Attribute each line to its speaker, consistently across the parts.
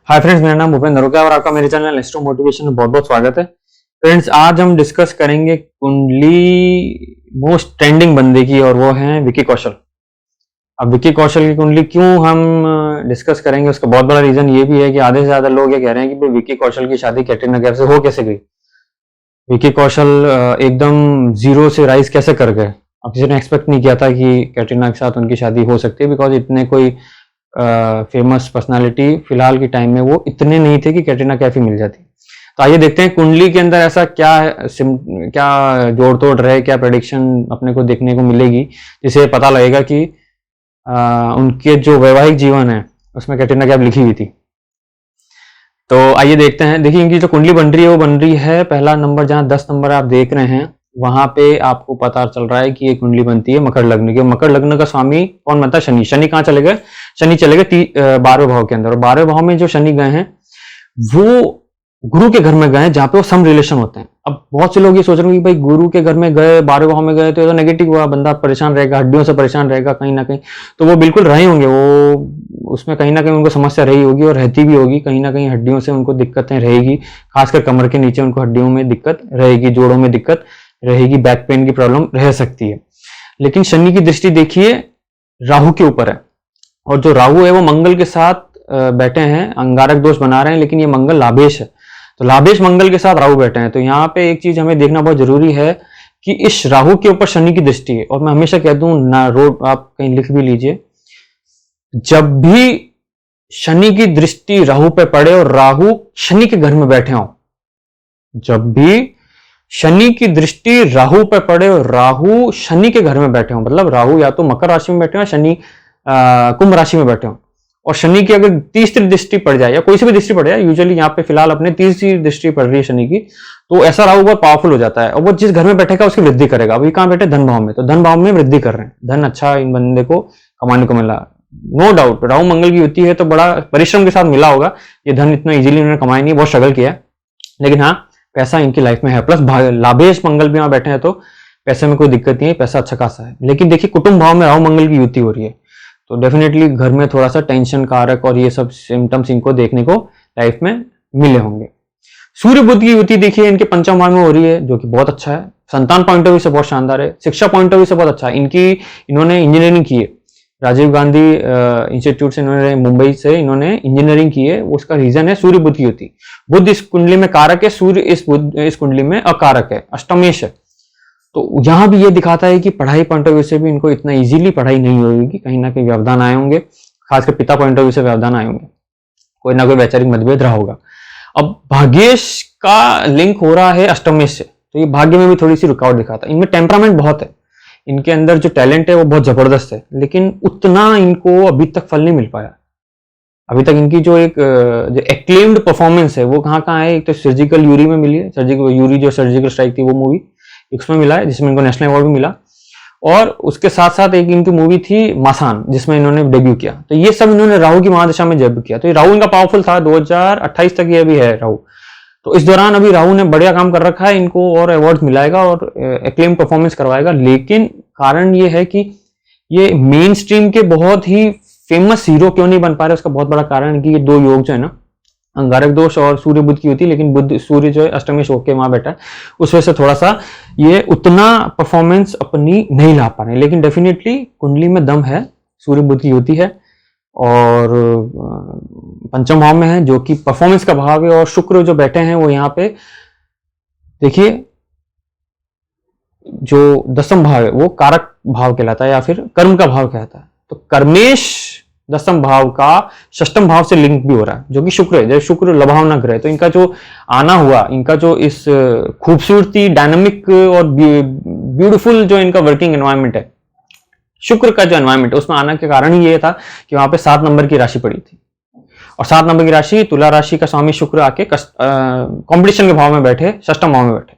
Speaker 1: Hi friends, मेरा नाम भूपेंद्र नरोका है और आपका मेरे चैनल एस्ट्रो मोटिवेशन में बहुत बहुत स्वागत है। फ्रेंड्स, आज हम डिस्कस करेंगे कुंडली मोस्ट ट्रेंडिंग बंदे की और वो है विकी कौशल। अब विकी कौशल की कुंडली क्यों हम डिस्कस करेंगे, उसका बहुत बड़ा रीजन ये भी है कि आधे से ज्यादा लोग ये कह रहे हैं कि भाई विकी कौशल की शादी कैटरीना कैफ से हो कैसे गई। विकी कौशल एकदम जीरो से राइज कैसे कर गए। अब किसी ने एक्सपेक्ट नहीं किया था कि कैटरीना के साथ उनकी शादी हो सकती है, बिकॉज इतने कोई फेमस पर्सनालिटी फिलहाल के टाइम में वो इतने नहीं थे कि कैटरीना कैफ ही मिल जाती। तो आइए देखते हैं कुंडली के अंदर ऐसा क्या है, क्या जोड़ तोड़ रहे, क्या प्रेडिक्शन अपने को देखने को मिलेगी जिससे पता लगेगा कि उनके जो वैवाहिक जीवन है उसमें कैटरीना कैफ लिखी हुई थी। तो आइए देखते हैं। देखिए, इनकी जो कुंडली बन रही है वो बन रही है, पहला नंबर जहां 10 नंबर आप देख रहे हैं वहां पे आपको पता चल रहा है कि ये कुंडली बनती है मकर लग्न की। मकर लग्न का स्वामी कौन बनता है? शनि। शनि कहाँ चले गए? शनि चले गए 12वें भाव के अंदर, और 12वें भाव में जो शनि गए हैं वो गुरु के घर में गए जहां पे वो सम रिलेशन होते हैं। अब बहुत से लोग ये सोच रहे हैं कि भाई गुरु के घर में गए, 12वें भाव में गए तो नेगेटिव हुआ, बंदा परेशान रहेगा, हड्डियों से परेशान रहेगा कहीं ना कहीं। तो वो बिल्कुल रहे होंगे, वो उसमें कहीं ना कहीं उनको समस्या रही होगी और रहती भी होगी। कहीं ना कहीं हड्डियों से उनको दिक्कतें रहेगी, खासकर कमर के नीचे उनको हड्डियों में दिक्कत रहेगी, जोड़ों में दिक्कत रहेगी, बैक पेन की प्रॉब्लम रह सकती है। लेकिन शनि की दृष्टि देखिए राहु के ऊपर है, और जो राहु है वो मंगल के साथ बैठे हैं, अंगारक दोष बना रहे हैं, लेकिन ये मंगल लाभेश है। तो लाभेश मंगल के साथ राहु बैठे हैं। तो यहाँ पे एक चीज हमें देखना बहुत जरूरी है कि इस राहु के ऊपर शनि की दृष्टि है। और मैं हमेशा कह दूं ना, रोड आप कहीं लिख भी लीजिए, जब भी शनि की दृष्टि राहु पे पड़े और राहु शनि के घर में बैठे हो, जब भी शनि की दृष्टि राहु पे पड़े और राहु शनि के घर में बैठे हो, मतलब राहु या तो मकर राशि में बैठे हो, शनि कुंभ राशि में बैठे हो, और शनि की अगर तीसरी दृष्टि पड़ जाए या कोई सी भी दृष्टि पड़ जाए, यूजुअली यहाँ पे फिलहाल अपने तीसरी दृष्टि पड़ रही है शनि की, तो ऐसा राहु बहुत पावरफुल हो जाता है और वो जिस घर में बैठेगा उसकी वृद्धि करेगा। अभी कहाँ बैठे? धन भाव में। तो धन भाव में वृद्धि कर रहे हैं, धन अच्छा इन बंदे को कमाने को मिला, नो डाउट। राहु मंगल की युति है तो बड़ा परिश्रम के साथ मिला होगा ये धन, इतना इजीली उन्होंने कमाया नहीं, बहुत स्ट्रगल किया, लेकिन हाँ पैसा इनकी लाइफ में है। प्लस लाभेश मंगल भी वहां बैठे हैं तो पैसे में कोई दिक्कत नहीं है, पैसा अच्छा खासा है। लेकिन देखिए कुटुंब भाव में राहु मंगल की युति हो रही है, तो डेफिनेटली घर में थोड़ा सा टेंशन कारक और ये सब सिम्टम्स इनको देखने को लाइफ में मिले होंगे। सूर्य बुध की युति देखिए इनके पंचम भाव में हो रही है, जो कि बहुत अच्छा है। संतान पॉइंट ऑफ व्यू से बहुत शानदार है, शिक्षा पॉइंट ऑफ व्यू से बहुत अच्छा है। इन्होंने इंजीनियरिंग की है, राजीव गांधी इंस्टीट्यूट से इन्होंने, मुंबई से इन्होंने इंजीनियरिंग की है। उसका रीजन है सूर्य बुध की युति। बुध इस कुंडली में कारक है, सूर्य इस कुंडली में अकारक है, अष्टमेश है। तो यहां भी ये दिखाता है कि पढ़ाई पॉइंट ऑफ व्यू से भी इनको इतना इजीली पढ़ाई नहीं होगी, कहीं ना कहीं व्यवधान आए होंगे, खासकर पिता पॉइंट ऑफ व्यू से व्यवधान आए होंगे, कोई ना कोई वैचारिक मतभेद रहा होगा। अब भाग्येश का लिंक हो रहा है अष्टमेश से, तो ये भाग्य में भी थोड़ी सी रुकावट दिखाता है। इनमें टेम्परामेंट बहुत है, इनके अंदर जो टैलेंट है वो बहुत जबरदस्त है, लेकिन उतना इनको अभी तक फल नहीं मिल पाया। अभी तक इनकी जो एक्लेम्ड परफॉर्मेंस है वो कहाँ है? एक तो सर्जिकल यूरी में मिली है, सर्जिकल यूरी जो सर्जिकल स्ट्राइक थी वो मूवी उसमें मिला है, जिसमें इनको नेशनल अवार्ड भी मिला। और उसके साथ साथ एक इनकी मूवी थी मासान, जिसमें इन्होंने डेब्यू किया। तो ये सब इन्होंने राहु की महादशा में डेब्यू किया। तो ये राहु इनका पावरफुल था, 2028 तक ये भी है राहु। तो इस दौरान अभी राहु ने बढ़िया काम कर रखा है, इनको और अवार्ड मिलाएगा और एक्लेम परफॉर्मेंस करवाएगा। लेकिन कारण ये है कि ये मेन स्ट्रीम के बहुत ही फेमस हीरो क्यों नहीं बन पा रहे, उसका बहुत बड़ा कारण है कि ये दो योग जो है ना, अंगारक दोष और सूर्य बुध की होती है, लेकिन बुध सूर्य जो है अष्टमेश होके वहां बैठा है, उस वजह से थोड़ा सा ये उतना परफॉर्मेंस अपनी नहीं ला पा रहे। लेकिन डेफिनेटली कुंडली में दम है, सूर्य बुध की होती है और पंचम भाव में है जो कि परफॉर्मेंस का भाव है। और शुक्र जो बैठे हैं वो यहाँ पे देखिए, जो दसम भाव है वो कारक भाव कहलाता है या फिर कर्म का भाव कहलाता है। तो कर्मेश दसम भाव का षष्टम भाव से लिंक भी हो रहा है, जो कि शुक्र है, जब शुक्र लभावना ग्रह। तो इनका जो आना हुआ, इनका जो इस खूबसूरती, डायनामिक और ब्यूटीफुल जो इनका वर्किंग एनवायरनमेंट है, शुक्र का जो एनवायरनमेंट है, उसमें आना के कारण ही ये था कि वहां पे 7 नंबर की राशि पड़ी थी, और 7 नंबर की राशि तुला राशि का स्वामी शुक्र आके कॉम्पिटिशन के भाव में बैठे, षष्टम भाव में बैठे।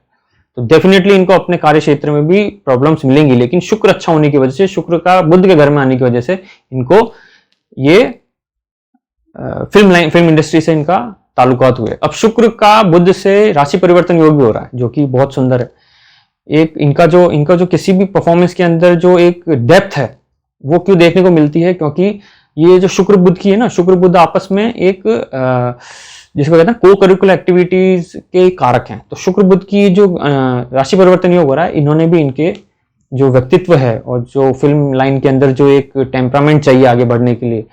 Speaker 1: तो डेफिनेटली इनको अपने कार्य क्षेत्र में भी प्रॉब्लम्स मिलेंगी, लेकिन शुक्र अच्छा होने की वजह से, शुक्र का बुध के घर में आने की वजह से इनको ये फिल्म इंडस्ट्री से इनका ताल्लुकात हुए। अब शुक्र का बुध से राशि परिवर्तन योग भी हो रहा है, जो कि बहुत सुंदर है। एक इनका जो किसी भी परफॉर्मेंस के अंदर जो एक डेप्थ है वो क्यों देखने को मिलती है, क्योंकि ये जो शुक्र बुध की है ना, शुक्र बुध आपस में एक जिसको कहते हैं को करिकुलर एक्टिविटीज के कारक हैं। तो शुक्र बुध की जो राशि परिवर्तन योग हो रहा है, इन्होंने भी इनके जो व्यक्तित्व है और जो फिल्म लाइन के अंदर जो एक टेम्परामेंट चाहिए आगे बढ़ने के लिए,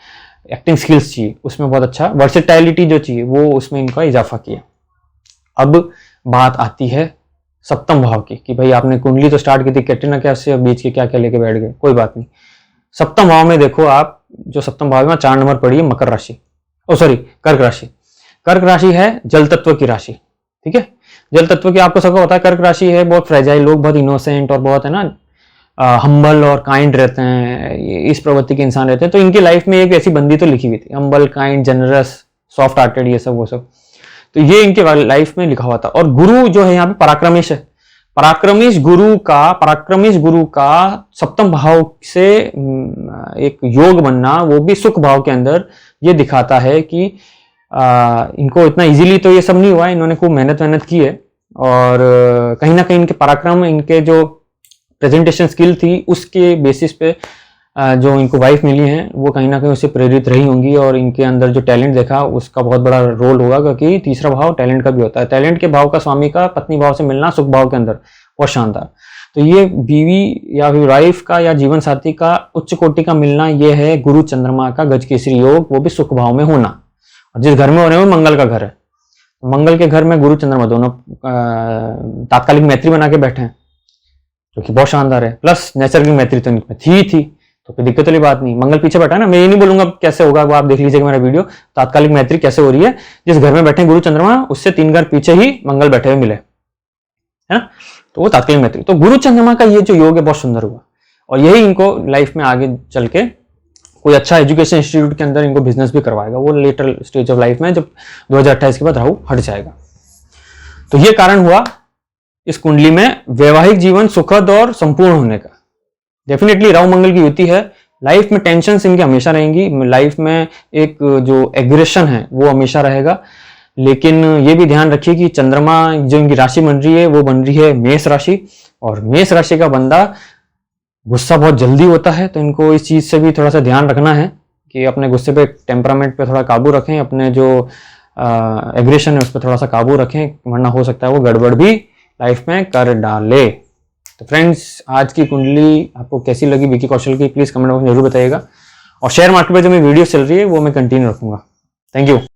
Speaker 1: एक्टिंग स्किल्स चाहिए, उसमें बहुत अच्छा वर्सेटाइलिटी जो चाहिए वो उसमें इनका इजाफा किया। अब बात आती है सप्तम भाव की कि भाई आपने कुंडली तो स्टार्ट की थी कैटरीना कैफ से, बीच के क्या क्या लेके बैठ गए, कोई बात नहीं। सप्तम भाव में देखो आप, जो सप्तम भाव में 4 नंबर पड़ी है मकर राशि, कर्क राशि। कर्क राशि है जल तत्व की राशि, ठीक है। जल तत्व की आपको सबको पता है, कर्क राशि है बहुत फ्रेजाइल, लोग बहुत इनोसेंट और बहुत है ना हम्बल और काइंड रहते हैं, इस प्रवृत्ति के इंसान रहते हैं। तो इनकी लाइफ में एक ऐसी बंदी तो लिखी हुई थी, humble, kind, generous, soft hearted, ये सब वो सब। तो ये इनके लाइफ में लिखा हुआ था। और गुरु जो है यहाँ पे पराक्रमेश है, पराक्रमेश गुरु का सप्तम भाव से एक योग बनना, वो भी सुख भाव के अंदर, ये दिखाता है कि इनको इतना इजीली तो ये सब नहीं हुआ है, इन्होंने खूब मेहनत की है। और कहीं ना कहीं इनके पराक्रम, इनके जो प्रेजेंटेशन स्किल थी, उसके बेसिस पे जो इनको वाइफ मिली है वो कहीं ना कहीं उससे प्रेरित रही होंगी। और इनके अंदर जो टैलेंट देखा उसका बहुत बड़ा रोल होगा, क्योंकि तीसरा भाव टैलेंट का भी होता है। टैलेंट के भाव का स्वामी का पत्नी भाव से मिलना सुख भाव के अंदर बहुत शानदार। तो ये बीवी या फिर वाइफ का या जीवन साथी का उच्च कोटि का मिलना, ये है गुरु चंद्रमा का गजकेसरी योग, वो भी सुख भाव में होना। और जिस घर में हो रहे हो मंगल का घर है, मंगल के घर में गुरु चंद्रमा दोनों तात्कालिक मैत्री बना के बैठे हैं, जो कि बहुत शानदार है। प्लस नेचर की मैत्री तो इनमें थी, तो कोई दिक्कत वाली बात नहीं। मंगल पीछे बैठा है ना, मैं ये नहीं बोलूंगा कैसे होगा, वो आप देख लीजिएगा मेरा वीडियो, तात्कालिक मैत्री कैसे हो रही है। जिस घर में बैठे गुरु चंद्रमा, उससे 3 घर पीछे ही मंगल बैठे हुए मिले, है ना, तो वो तात्कालिक मैत्री। तो गुरु चंद्रमा का ये जो योग है बहुत सुंदर हुआ, और यही इनको लाइफ में आगे चल के कोई अच्छा एजुकेशन इंस्टीट्यूट के अंदर इनको बिजनेस भी करवाएगा, वो लेटर स्टेज ऑफ लाइफ में, जब 2028 के बाद राहु हट जाएगा। तो ये कारण हुआ इस कुंडली में वैवाहिक जीवन सुखद और संपूर्ण होने का। डेफिनेटली राहु मंगल की युति है, लाइफ में टेंशन इनकी हमेशा रहेंगी, लाइफ में एक जो एग्रेशन है वो हमेशा रहेगा। लेकिन ये भी ध्यान रखिए कि चंद्रमा जो इनकी राशि बन रही है वो बन रही है मेष राशि, और मेष राशि का बंदा गुस्सा बहुत जल्दी होता है। तो इनको इस चीज से भी थोड़ा सा ध्यान रखना है कि अपने गुस्से पे, टेम्परामेंट पे थोड़ा काबू रखें, अपने जो एग्रेशन है उस पर थोड़ा सा काबू रखें, वरना हो सकता है वो गड़बड़ भी लाइफ में कर डाले। तो फ्रेंड्स, आज की कुंडली आपको कैसी लगी विकी कौशल की, प्लीज कमेंट बॉक्स में जरूर बताइएगा। और शेयर मार्केट पे जो मेरी वीडियो चल रही है वो मैं कंटिन्यू रखूंगा। Thank you.